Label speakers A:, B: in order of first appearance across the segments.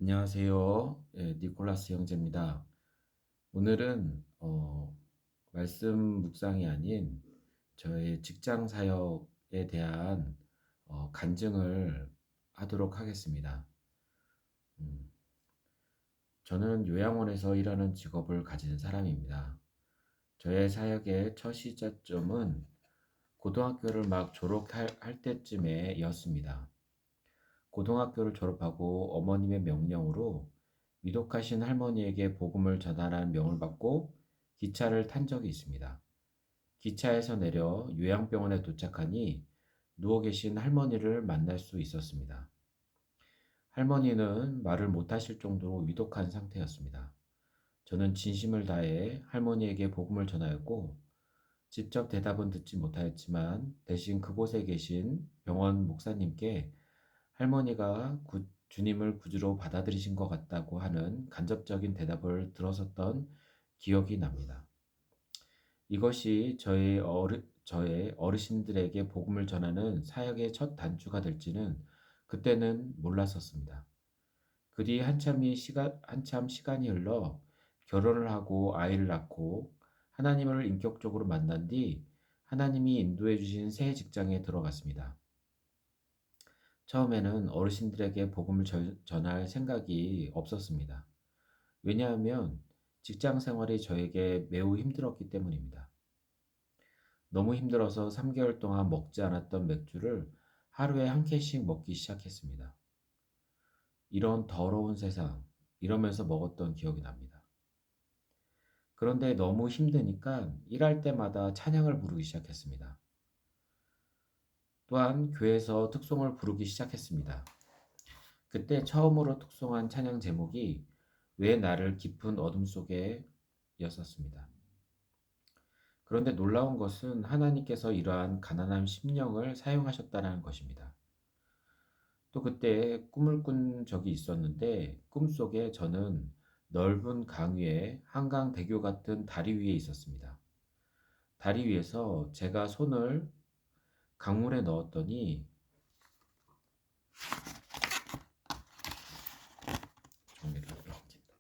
A: 안녕하세요. 니콜라스 형제입니다. 오늘은 말씀 묵상이 아닌 저의 직장 사역에 대한 간증을 하도록 하겠습니다. 음, 저는 요양원에서 일하는 직업을 가진 사람입니다. 저의 사역의 첫 시작점은 고등학교를 막 졸업할 때쯤에였습니다. 고등학교를 졸업하고 어머님의 명령으로 위독하신 할머니에게 복음을 전하라는 명을 받고 기차를 탄 적이 있습니다. 기차에서 내려 요양병원에 도착하니 누워 계신 할머니를 만날 수 있었습니다. 할머니는 말을 못하실 정도로 위독한 상태였습니다. 저는 진심을 다해 할머니에게 복음을 전하였고 직접 대답은 듣지 못하였지만 대신 그곳에 계신 병원 목사님께 할머니가 주님을 구주로 받아들이신 것 같다고 하는 간접적인 대답을 들었었던 기억이 납니다. 이것이 저의 어르신들에게 복음을 전하는 사역의 첫 단추가 될지는 그때는 몰랐었습니다. 그뒤 한참 시간이 흘러 결혼을 하고 아이를 낳고 하나님을 인격적으로 만난 뒤 하나님이 인도해 주신 새 직장에 들어갔습니다. 처음에는 어르신들에게 복음을 전할 생각이 없었습니다. 왜냐하면 직장 생활이 저에게 매우 힘들었기 때문입니다. 너무 힘들어서 3개월 동안 먹지 않았던 맥주를 하루에 한 캔씩 먹기 시작했습니다. 이런 더러운 세상, 이러면서 먹었던 기억이 납니다. 그런데 너무 힘드니까 일할 때마다 찬양을 부르기 시작했습니다. 또한 교회에서 특송을 부르기 시작했습니다. 그때 처음으로 특송한 찬양 제목이 왜 나를 깊은 어둠 속에 였었습니다. 그런데 놀라운 것은 하나님께서 이러한 가난한 심령을 사용하셨다는 것입니다. 또 그때 꿈을 꾼 적이 있었는데 꿈속에 저는 넓은 강 위에 한강 대교 같은 다리 위에 있었습니다. 다리 위에서 제가 손을 강물에 넣었더니 종이를 옮긴다.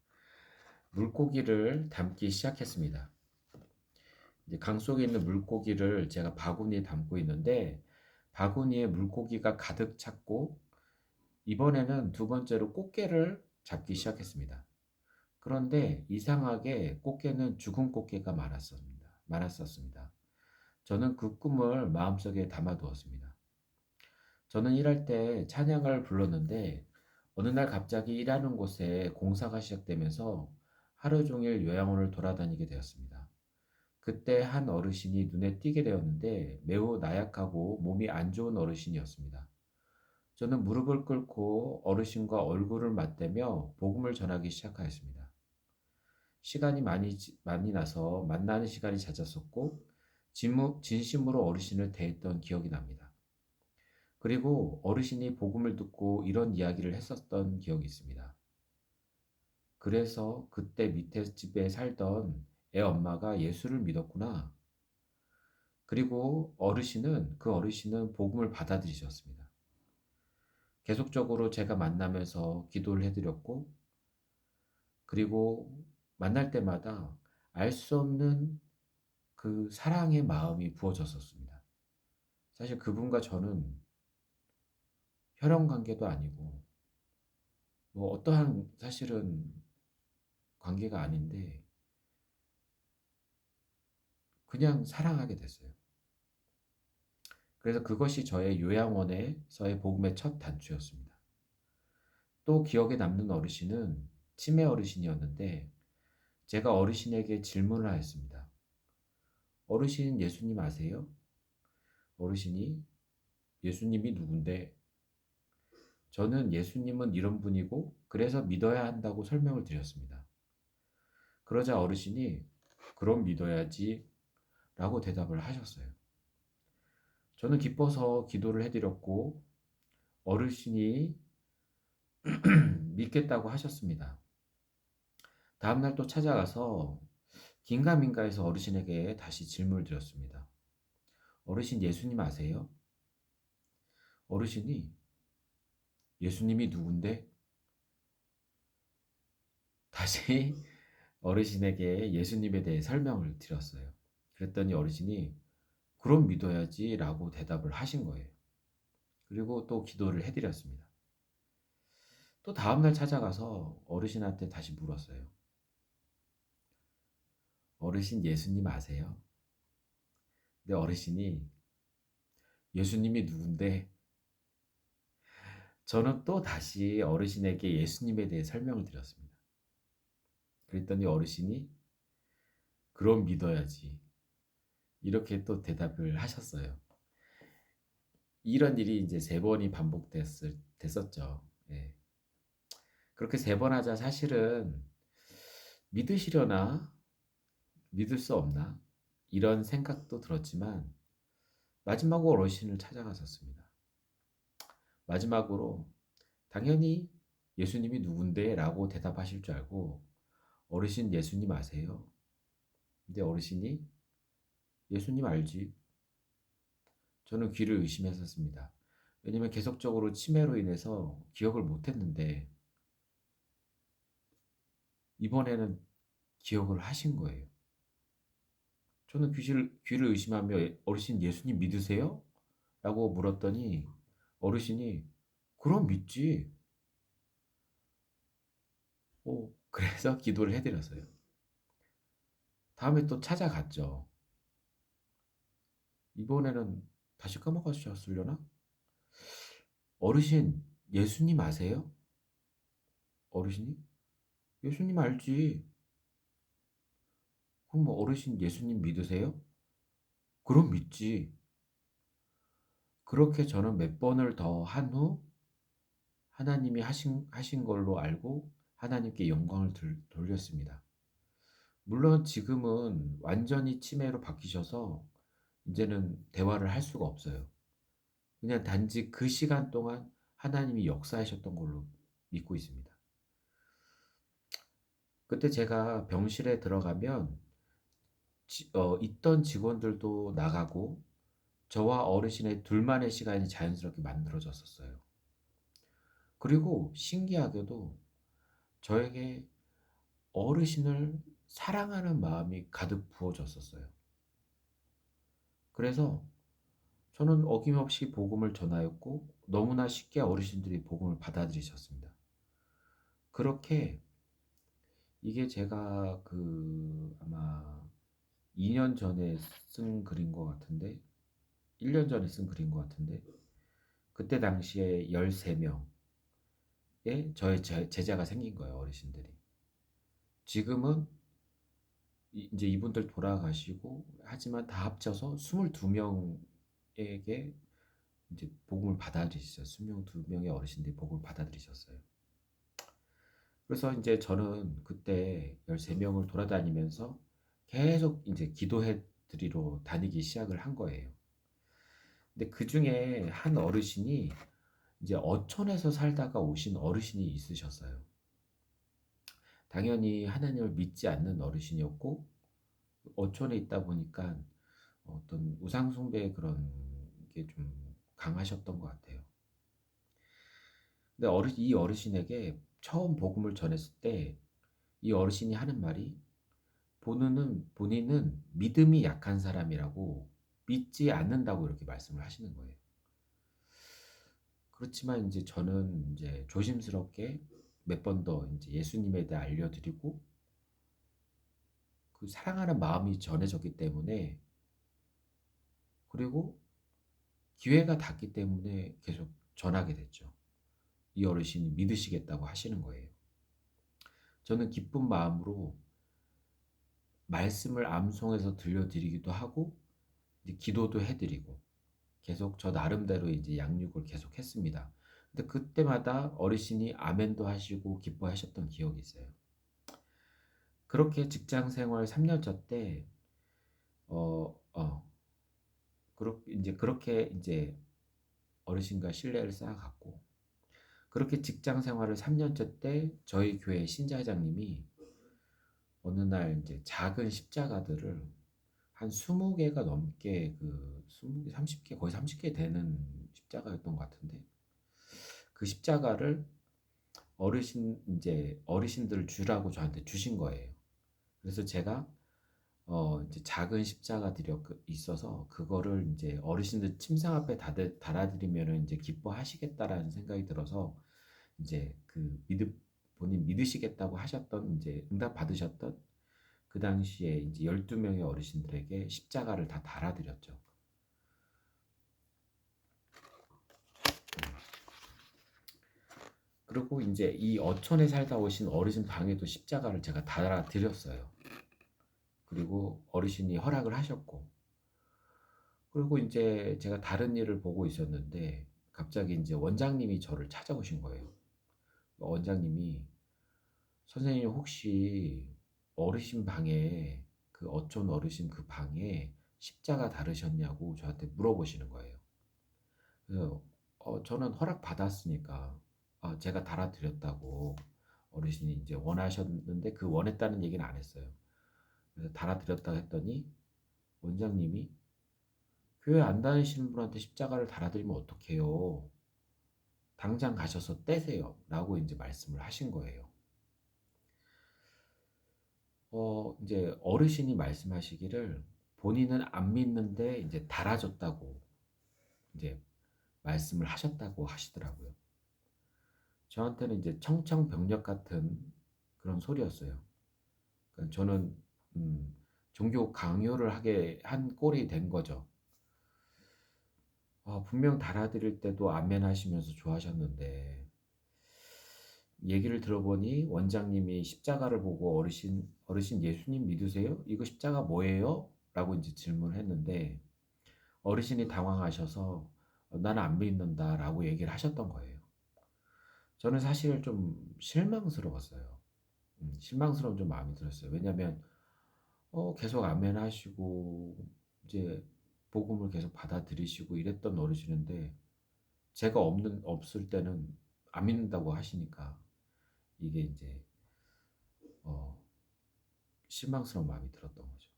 A: 물고기를 담기 시작했습니다. 이제 강 속에 있는 물고기를 제가 바구니에 담고 있는데 바구니에 물고기가 가득 찼고 이번에는 두 번째로 꽃게를 잡기 시작했습니다. 그런데 이상하게 꽃게는 죽은 꽃게가 많았었습니다. 저는 그 꿈을 마음속에 담아두었습니다. 저는 일할 때 찬양을 불렀는데 어느 날 갑자기 일하는 곳에 공사가 시작되면서 하루 종일 요양원을 돌아다니게 되었습니다. 그때 한 어르신이 눈에 띄게 되었는데 매우 나약하고 몸이 안 좋은 어르신이었습니다. 저는 무릎을 꿇고 어르신과 얼굴을 맞대며 복음을 전하기 시작하였습니다. 시간이 많이 나서 만나는 시간이 잦았었고 진심으로 어르신을 대했던 기억이 납니다. 그리고 어르신이 복음을 듣고 이런 이야기를 했었던 기억이 있습니다. 그래서 그때 밑에 집에 살던 애 엄마가 예수를 믿었구나. 그리고 그 어르신은 복음을 받아들이셨습니다. 계속적으로 제가 만나면서 기도를 해드렸고, 그리고 만날 때마다 알 수 없는 그 사랑의 마음이 부어졌었습니다. 사실 그분과 저는 혈연 관계도 아니고, 뭐 어떠한 사실은 관계가 아닌데, 그냥 사랑하게 됐어요. 그래서 그것이 저의 요양원에서의 복음의 첫 단추였습니다. 또 기억에 남는 어르신은 치매 어르신이었는데, 제가 어르신에게 질문을 하였습니다. 어르신 예수님 아세요? 어르신이 예수님이 누군데? 저는 예수님은 이런 분이고 그래서 믿어야 한다고 설명을 드렸습니다. 그러자 어르신이 그럼 믿어야지 라고 대답을 하셨어요. 저는 기뻐서 기도를 해드렸고 어르신이 믿겠다고 하셨습니다. 다음날 또 찾아가서 긴가민가해서 어르신에게 다시 질문을 드렸습니다. 어르신 예수님 아세요? 어르신이 예수님이 누군데? 다시 어르신에게 예수님에 대해 설명을 드렸어요. 그랬더니 어르신이 "그럼 믿어야지."라고 대답을 하신 거예요. 그리고 또 기도를 해 드렸습니다. 또 다음날 찾아가서 어르신한테 다시 물었어요. "어르신 예수님 아세요?" 근데 어르신이 "예수님이 누군데?" 저는 또다시 어르신에게 예수님에 대해 설명을 드렸습니다. 그랬더니 어르신이 "그럼 믿어야지." 이렇게 또 대답을 하셨어요. 이런 일이 이제 3 번이 됐었죠. 예. 그렇게 3번 하자 사실은 '믿으시려나? 믿을 수 없나?' 이런 생각도 들었지만 마지막으로 어르신을 찾아갔었습니다. 마지막으로 "당연히 예수님이 누군데?"라고 대답하실 줄 알고 "어르신 예수님 아세요?" 근데 어르신이 "예수님 알지." 저는 귀를 의심했었습니다. 왜냐면 계속적으로 치매로 인해서 기억을 못 했는데 이번에는 기억을 하신 거예요. 저는 귀를 의심하며 "어르신 예수님 믿으세요?" 라고 물었더니 어르신이 "그럼 믿지." 그래서 기도를 해 드렸어요. 다음에 또 찾아갔죠. 이번에는 다시 까먹으셨으려나? "어르신 예수님 아세요?" 어르신이 "예수님 알지." "그럼 뭐 어르신 예수님 믿으세요?" "그럼 믿지." 그렇게 저는 몇 번을 더 한 후 하나님이 하신 걸로 알고 하나님께 영광을 돌렸습니다. 물론 지금은 완전히 치매로 바뀌셔서 인제는 대화를 할 수가 없어요. 그냥 단지 그 시간 동안 하나님이 역사하셨던 걸로 믿고 있습니다. 그때 제가 병실에 들어가면 있던 직원들도 나가고 저와 어르신의 둘만의 시간이 자연스럽게 만들어졌었어요. 그리고 신기하게도 저에게 어르신을 사랑하는 마음이 가득 부어졌었어요. 그래서 저는 어김없이 복음을 전하였고 너무나 쉽게 어르신들이 복음을 받아들이셨습니다. 그렇게 이게 제가 아마 2년 전에 쓴 글인 것 같은데 1년 전에 쓴 글인 것 같은데 그때 당시에 13 명의 저의 제자가 생긴 거예요, 어르신들이. 지금은 인제 이분들 돌아가시고 하지만 다 합쳐서 22 명에게 인제 복음을 받아들이셨어요. 22 명의 어르신들이 복음을 받아들이셨어요. 그래서 인제 저는 그때 13 명을 돌아다니면서 계속 인제 기도해 드리러 다니기 시작을 한 거예요. 근데 그중에 한 어르신이 이제 어촌에서 살다가 오신 어르신이 있으셨어요. 당연히 하나님을 믿지 않는 어르신이었고 어촌에 있다 보니까 어떤 우상 숭배의 그런 게 좀 강하셨던 것 같아요. 근데 이 어르신에게 처음 복음을 전했을 때 이 어르신이 하는 말이 본인은 믿음이 약한 사람이라고 믿지 않는다고 이렇게 말씀을 하시는 거예요. 그렇지만 인제 저는 인제 조심스럽게 몇 번 더 인제 예수님에 대해 알려드리고 그 사랑하는 마음이 전해졌기 때문에 그리고 기회가 닿기 때문에 계속 전하게 됐죠. 이 어르신이 믿으시겠다고 하시는 거예요. 저는 기쁜 마음으로 말씀을 암송해서 들려드리기도 하고 이제 기도도 해 드리고 계속 저 나름대로 이제 양육을 계속했습니다. 근데 그때마다 어르신이 아멘도 하시고 기뻐하셨던 기억이 있어요. 그렇게 직장 생활 3 년차 때 어 어 그렇게 인제 어르신과 신뢰를 쌓아갔고 그렇게 직장 생활을 3 년차 때 저희 교회 신자장님이 어느 날 인제 작은 십자가들을 한 20 개가 넘게 20 개 30개 거의 30개 되는 십자가였던 것 같은데 그 십자가를 어르신들 주라고 저한테 주신 거예요. 그래서 제가 이제 작은 십자가들이 있어서 그거를 이제 어르신들 침상 앞에 달아드리면은 이제 기뻐하시겠다라는 생각이 들어서 이제 본인 믿으시겠다고 하셨던 이제 응답 받으셨던 그 당시에 이제 12명의 어르신들에게 십자가를 다 달아드렸죠. 그리고 이제 이 어촌에 살다 오신 어르신 방에도 십자가를 제가 달아드렸어요. 그리고 어르신이 허락을 하셨고, 그리고 이제 제가 다른 일을 보고 있었는데 갑자기 이제 원장님이 저를 찾아오신 거예요. 원장님이 선생님 혹시 어르신 방에 그 어촌 어르신 그 방에 십자가 다르셨냐고 저한테 물어보시는 거예요. 그래서 저는 허락 받았으니까 제가 달아드렸다고 어르신이 이제 원하셨는데 그 원했다는 얘기는 안 했어요. 그래서 달아드렸다 했더니 원장님이 교회 안 다니시는 분한테 십자가를 달아드리면 어떡해요? 당장 가셔서 떼세요. 라고 이제 말씀을 하신 거예요. 이제 어르신이 말씀하시기를 본인은 안 믿는데 이제 달아줬다고 이제 말씀을 하셨다고 하시더라고요. 저한테는 이제 청천벽력 같은 그런 소리였어요. 그러니까 저는 종교 강요를 하게 한 꼴이 된 거죠. 분명 달아드릴 때도 아멘 하시면서 좋아하셨는데 얘기를 들어보니 원장님이 십자가를 보고 어르신 예수님 믿으세요? 이거 십자가 뭐예요? 라고 이제 질문을 했는데 어르신이 당황하셔서 나는 안 믿는다 라고 얘기를 하셨던 거예요. 저는 사실 좀 실망스러웠어요. 실망스러운 좀 마음이 들었어요. 왜냐면 계속 아멘 하시고 이제 복음을 계속 받아들이시고 이랬던 어르신인데 제가 없을 때는 안 믿는다고 하시니까 이게 이제 어, 실망스러운 마음이 들었던 거죠.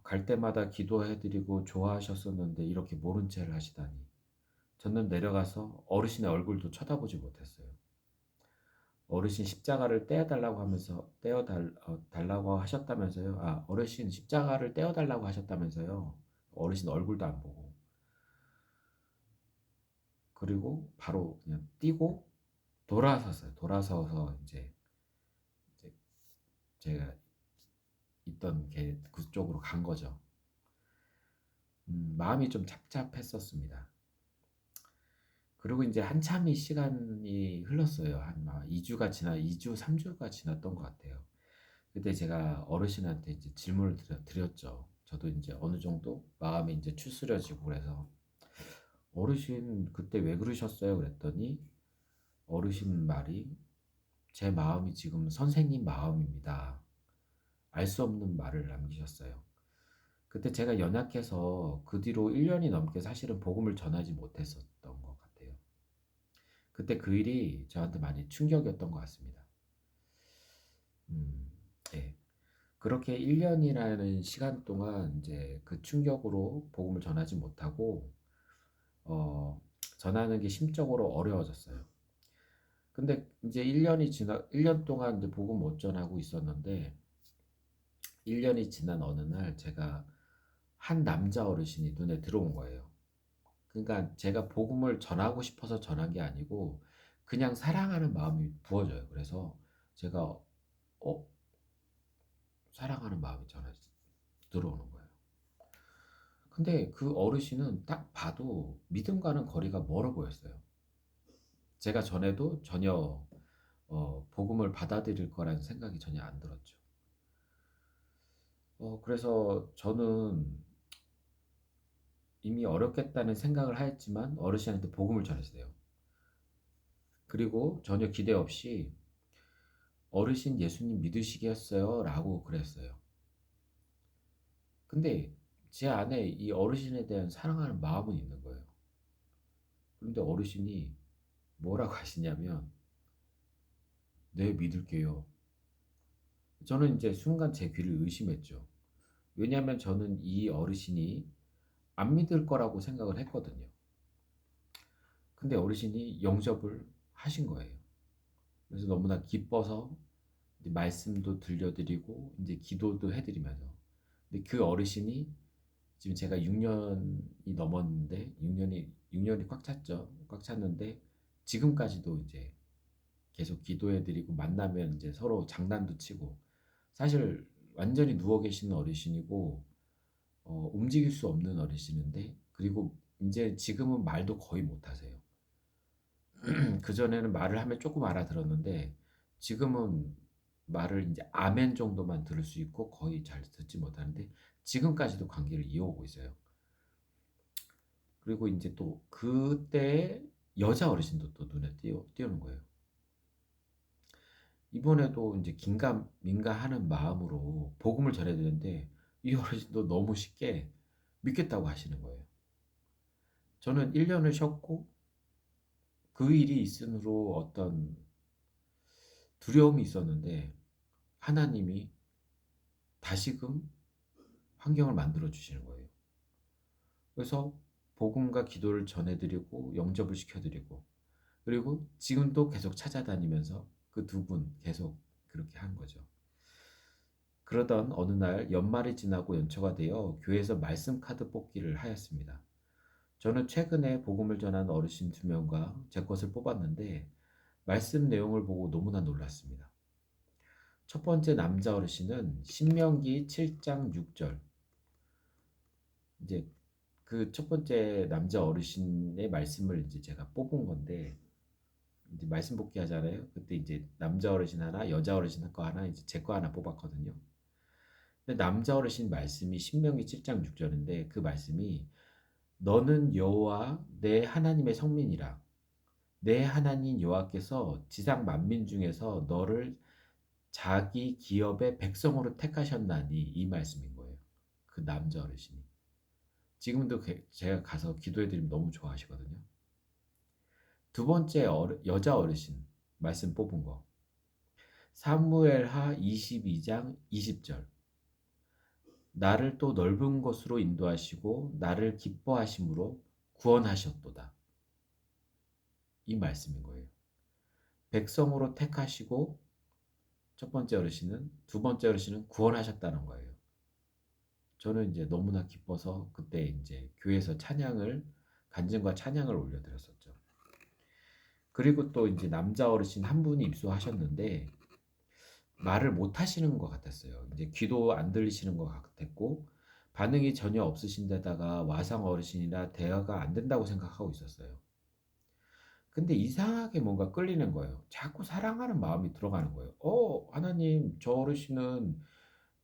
A: 갈 때마다 기도해드리고 좋아하셨었는데 이렇게 모른 체를 하시다니. 저는 내려가서 어르신의 얼굴도 쳐다보지 못했어요. 어르신 십자가를 떼어달라고 하면서 달라고 하셨다면서요. 어르신 십자가를 떼어달라고 하셨다면서요. 어르신 얼굴도 안 보고. 그리고 바로 그냥 뛰고 돌아섰어요. 돌아서서 이제 제가 있던 그쪽으로 간 거죠. 마음이 좀 착잡했었습니다. 그리고 이제 한참이 시간이 흘렀어요. 한 2주, 3주가 지났던 것 같아요. 그때 제가 어르신한테 이제 질문을 드렸죠. 저도 이제 어느 정도 마음이 이제 추스려지고 그래서 어르신 그때 왜 그러셨어요? 그랬더니 어르신 말이 제 마음이 지금 선생님 마음입니다. 알 수 없는 말을 남기셨어요. 그때 제가 연약해서 그 뒤로 1년이 넘게 사실은 복음을 전하지 못했었던 것 같아요. 그때 그 일이 저한테 많이 충격이었던 것 같습니다. 예. 그렇게 1년이라는 시간 동안 이제 그 충격으로 복음을 전하지 못하고 전하는 게 심적으로 어려워졌어요. 근데 이제 1년 동안 이제 복음 못 전하고 있었는데 1년이 지난 어느 날 제가 한 남자 어르신이 눈에 들어온 거예요. 그러니까 제가 복음을 전하고 싶어서 전한 게 아니고 그냥 사랑하는 마음이 부어져요. 그래서 제가 사랑하는 마음이 들어오는 거예요. 근데 그 어르신은 딱 봐도 믿음과는 거리가 멀어 보였어요. 제가 전에도 전혀 복음을 받아들일 거라는 생각이 전혀 안 들었죠. 그래서 저는 이미 어렵겠다는 생각을 하였지만 어르신한테 복음을 전했어요. 그리고 전혀 기대 없이 어르신 예수님 믿으시겠어요? 라고 그랬어요. 근데 제 안에 이 어르신에 대한 사랑하는 마음은 있는 거예요. 그런데 어르신이 뭐라고 하시냐면 네, 믿을게요. 저는 이제 순간 제 귀를 의심했죠. 왜냐하면 저는 이 어르신이 안 믿을 거라고 생각을 했거든요. 근데 어르신이 영접을 하신 거예요. 그래서 너무나 기뻐서 이제 말씀도 들려드리고 이제 기도도 해드리면서, 근데 그 어르신이 지금 제가 6년이 넘었는데 6년이 꽉 찼죠. 꽉 찼는데 지금까지도 이제 계속 기도해드리고 만나면 이제 서로 장난도 치고, 사실 완전히 누워 계시는 어르신이고 움직일 수 없는 어르신인데, 그리고 이제 지금은 말도 거의 못 하세요. 그전에는 말을 하면 조금 알아들었는데 지금은 말을 이제 아멘 정도만 들을 수 있고 거의 잘 듣지 못하는데 지금까지도 관계를 이어오고 있어요. 그리고 이제 또 그때 여자 어르신도 또 눈에 띄우는 거예요. 이번에도 이제 긴가민가 하는 마음으로 복음을 전해드렸는데 이 어르신도 너무 쉽게 믿겠다고 하시는 거예요. 저는 1년을 쉬었고 그 일이 있음으로 어떤 두려움이 있었는데 하나님이 다시금 환경을 만들어 주시는 거예요. 그래서 복음과 기도를 전해드리고 영접을 시켜드리고, 그리고 지금도 계속 찾아다니면서 그 두 분 계속 그렇게 한 거죠. 그러던 어느 날 연말이 지나고 연초가 되어 교회에서 말씀 카드 뽑기를 하였습니다. 저는 최근에 복음을 전한 어르신 2명과 제 것을 뽑았는데 말씀 내용을 보고 너무나 놀랐습니다. 첫 번째 남자 어르신은 신명기 7장 6절, 이제 그 첫 번째 남자 어르신의 말씀을 이제 제가 뽑은 건데, 이제 말씀 복귀 하잖아요. 그때 이제 남자 어르신 하나, 여자 어르신 거 하나, 이제 제 거 하나 뽑았거든요. 근데 남자 어르신 말씀이 신명기 7장 6절인데 그 말씀이 너는 여호와 내 하나님의 성민이라. 내 하나님 여호와께서 지상 만민 중에서 너를 자기 기업의 백성으로 택하셨나니, 이 말씀인 거예요. 그 남자 어르신이. 지금도 제가 가서 기도해드리면 너무 좋아하시거든요. 두 번째 여자 어르신 말씀 뽑은 거. 사무엘하 22장 20절. 나를 또 넓은 곳으로 인도하시고 나를 기뻐하심으로 구원하셨도다. 이 말씀인 거예요. 백성으로 택하시고 첫 번째 어르신은, 두 번째 어르신은 구원하셨다는 거예요. 저는 이제 너무나 기뻐서 그때 이제 교회에서 간증과 찬양을 올려드렸었죠. 그리고 또 이제 남자 어르신 한 분이 입소하셨는데 말을 못 하시는 것 같았어요. 이제 귀도 안 들리시는 것 같았고 반응이 전혀 없으신 데다가 와상 어르신이라 대화가 안 된다고 생각하고 있었어요. 근데 이상하게 뭔가 끌리는 거예요. 자꾸 사랑하는 마음이 들어가는 거예요. 하나님, 저 어르신은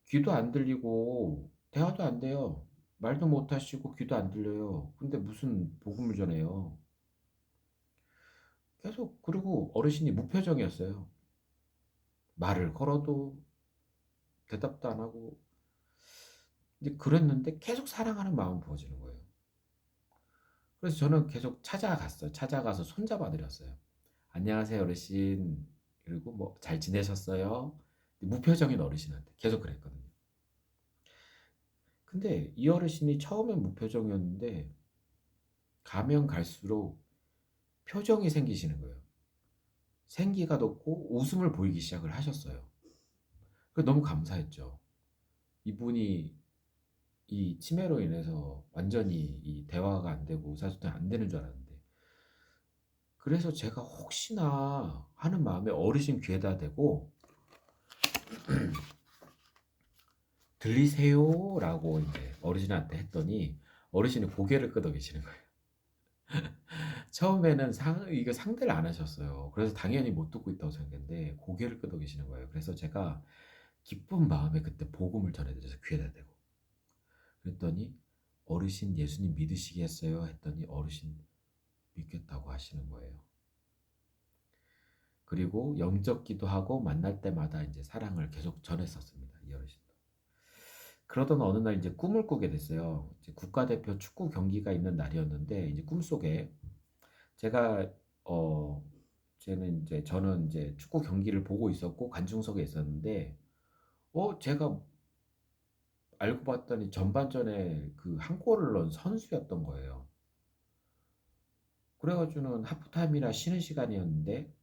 A: 귀도 안 들리고 대화도 안 돼요. 말도 못 하시고 귀도 안 들려요. 근데 무슨 복음을 전해요. 계속. 그리고 어르신이 무표정이었어요. 말을 걸어도 대답도 안 하고. 이제 그랬는데 계속 사랑하는 마음이 부어지는 거예요. 그래서 저는 계속 찾아갔어요. 찾아가서 손잡아 드렸어요. 안녕하세요, 어르신. 그리고 뭐 잘 지내셨어요? 무표정인 어르신한테 계속 그랬거든요. 근데 이 어르신이 처음엔 무표정이었는데 가면 갈수록 표정이 생기시는 거예요. 생기가 돋고 웃음을 보이기 시작을 하셨어요. 그래서 너무 감사했죠. 이분이 이 치매로 인해서 완전히 이 대화가 안 되고 의사소통이 안 되는 줄 알았는데, 그래서 제가 혹시나 하는 마음에 어르신 귀에다 대고 들리세요라고 이제 어르신한테 했더니 어르신이 고개를 끄덕이시는 거예요. 처음에는 이거 상대를 안 하셨어요. 그래서 당연히 못 듣고 있다고 생각했는데 고개를 끄덕이시는 거예요. 그래서 제가 기쁜 마음에 그때 복음을 전해드려서 귀에다 대고, 그랬더니 어르신 예수님 믿으시겠어요? 했더니 어르신 믿겠다고 하시는 거예요. 그리고 영접 기도하고 만날 때마다 이제 사랑을 계속 전했었습니다. 이 어르신도. 그러던 어느 날 이제 꿈을 꾸게 됐어요. 이제 국가대표 축구 경기가 있는 날이었는데 이제 꿈속에 제가 어 저는 이제 축구 경기를 보고 있었고 관중석에 있었는데 제가 알고 봤더니 전반전에 그 한 골을 넣은 선수였던 거예요. 그래 가지고는 하프타임이라 쉬는 시간이었는데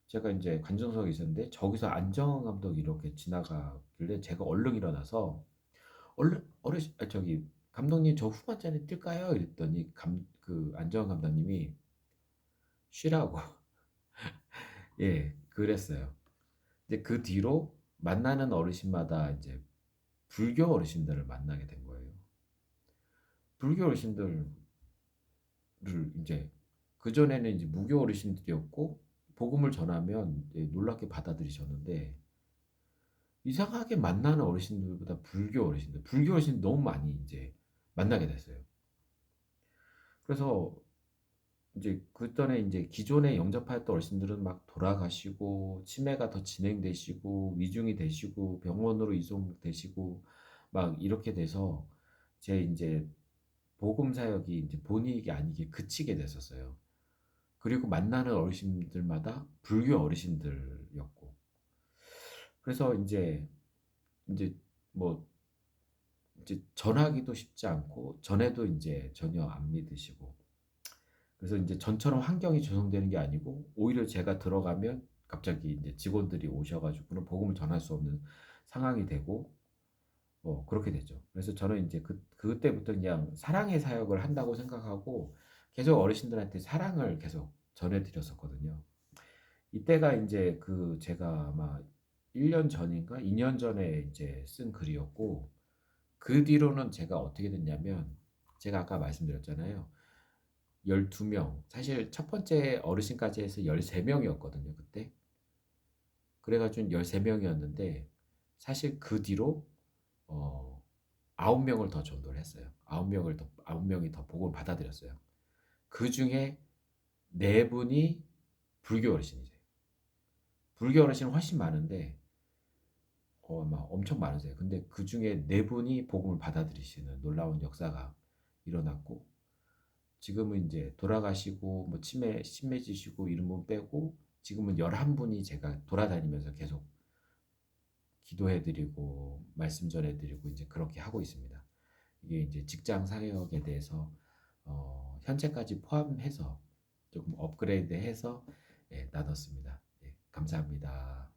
A: 제가 인제 관중석에 있었는데 저기서 안정환 감독이 이렇게 지나가길래 제가 얼른 일어나서 "얼른 어르신 아 저기 감독님 저 후반전에 뛸까요?" 이랬더니 안정환 감독님이 쉬라고 예 그랬어요. 이제 그 뒤로 만나는 어르신마다 인제 불교 어르신들을 만나게 된 거예요. 불교 어르신들을 인제 그전에는 인제 무교 어르신들이었고 복음을 전하면 이제 놀랍게 받아들이셨는데 이상하게 만나는 어르신들보다 불교 어르신들 너무 많이 인제 만나게 됐어요. 그래서 인제 그전에 인제 기존에 영접하였던 어르신들은 막 돌아가시고 치매가 더 진행되시고 위중이 되시고 병원으로 이송되시고 막 이렇게 돼서 제 인제 복음 사역이 인제 본의 아니게 그치게 됐었어요. 그리고 만나는 어르신들마다 불교 어르신들이었고 그래서 인제 뭐 이제 전하기도 쉽지 않고 전해도 인제 전혀 안 믿으시고 그래서 인제 전처럼 환경이 조성되는 게 아니고 오히려 제가 들어가면 갑자기 인제 직원들이 오셔 가지고는 복음을 전할 수 없는 상황이 되고 그렇게 되죠. 그래서 저는 인제 그때부터 그냥 사랑의 사역을 한다고 생각하고 계속 어르신들한테 사랑을 계속 전해 드렸었거든요. 이때가 인제 제가 아마 1년 전인가 2년 전에 인제 쓴 글이었고 그 뒤로는 제가 어떻게 됐냐면 제가 아까 말씀드렸잖아요. 12 명 사실 첫 번째 어르신까지 해서 13 명이었거든요 그때. 그래 가지고는 13 명이었는데 사실 그 뒤로 어 9 명을 더 전도를 했어요. 9 명이 더 복음을 받아들였어요. 그중에 4 분이 불교 어르신이세요. 불교 어르신은 훨씬 많은데 막 엄청 많으세요. 근데 그중에 4 분이 복음을 받아들이시는 놀라운 역사가 일어났고 지금은 인제 돌아가시고 뭐 심해지시고 이런 분 빼고 지금은 11 분이 제가 돌아다니면서 계속 기도해 드리고 말씀 전해 드리고 인제 그렇게 하고 있습니다. 이게 인제 직장 사역에 대해서 현재까지 포함해서 쪼금 업그레이드해서 예 나눴습니다. 예 감사합니다.